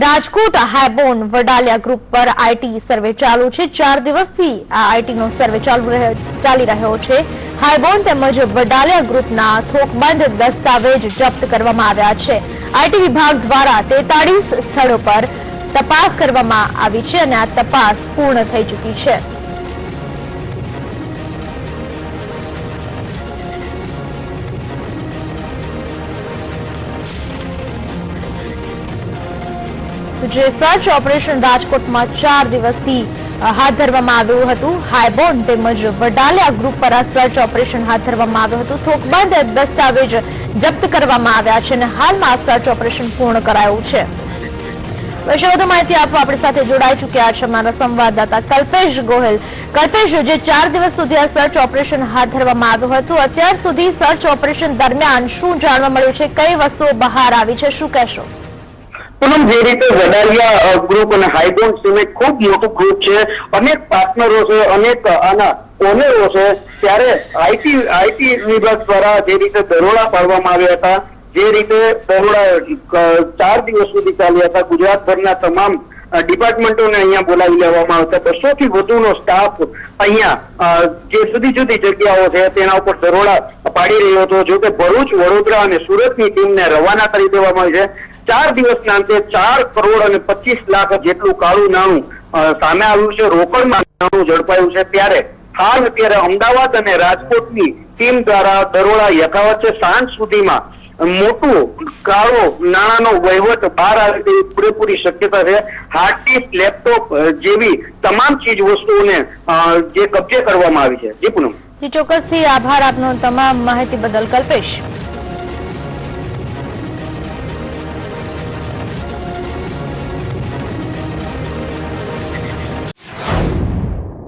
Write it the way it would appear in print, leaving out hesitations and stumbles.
Rajkot હાઈબોન Vadaliya group પર IT સર્વે ચાલુ છે। 4 દિવસથી આ આઈટીનો સર્વે ચાલી રહ્યો છે। હાઈબોન તેમજ વડાલિયા ગ્રુપના થોકબંધ દસ્તાવેજ જપ્ત કરવામાં આવ્યા છે। આઈટી વિભાગ દ્વારા 43 સ્થળો પર તપાસ કરવામાં આવી છે અને આ તપાસ પૂર્ણ થઈ ચૂકી છે। જે સર્ચ ઓપરેશન રાજકોટમાં 4 દિવસથી હાથ ધરવામાં આવ્યું હતું। હાઈબોન તેમજ વડાલિયા ગ્રુપ પર આ સર્ચ ઓપરેશન હાથ ધરવામાં આવ્યું હતું। થોકબંધ દસ્તાવેજ જપ્ત કરવામાં આવ્યા છે અને હાલમાં સર્ચ ઓપરેશન પૂર્ણ કરાયું છે। વિશે વધુ માહિતી આપવા આપણી સાથે જોડાઈ ચૂક્યા છે અમારા સંવાદદાતા કલ્પેશ ગોહિલ। કલ્પેશ, જે 4 દિવસ સુધી આ સર્ચ ઓપરેશન હાથ ધરવામાં આવ્યું હતું, અત્યાર સુધી સર્ચ ઓપરેશન દરમિયાન શું જાણવા મળ્યું છે, કઈ વસ્તુઓ બહાર આવી છે, શું કહેશો? પૂનમ, જે રીતે વડાલિયા ગ્રુપ અને હાઈબોન સિમેન્ટ ખૂબ મોટું ગ્રુપ છે, અનેક પાર્ટનરો છે, અનેક આના ઓનરો છે, ત્યારે આઈટી વિભાગ દ્વારા જે રીતે દરોડા પાડવામાં આવ્યા હતા, જે રીતે દરોડા 4 દિવસ સુધી ચાલ્યા હતા, ગુજરાતભરના તમામ ડિપાર્ટમેન્ટોને અહીંયા બોલાવી લેવામાં આવતા, 200 થી વધુનો સ્ટાફ અહીંયા જે જુદી જુદી જગ્યાઓ છે તેના ઉપર દરોડા પાડી રહ્યો હતો। જો કે ભરૂચ, વડોદરા અને સુરતની ટીમને રવાના કરી દેવામાં આવી છે। 4 દિવસના અંતે 4 કરોડ અને 25 લાખ જેટલું કાળું નાણું સામે આવ્યું છે, રોકડમાં નાણું ઝડપાયું છે। ત્યારે અત્યારે અમદાવાદ અને રાજકોટની ટીમ દ્વારા દરોડા યથાવત છે। સાંજ સુધીમાં મોટું કાળો નાણાંનો વહીવટ બહાર આવે તેવી પૂરેપૂરી શક્યતા છે। હાર્ડ ડિસ્ક, લેપટોપ જેવી તમામ ચીજ વસ્તુઓને જે કબજે કરવામાં આવી છે। જી પૂનમ। ચોક્કસથી આભાર આપનો તમામ માહિતી બદલ કલ્પેશ।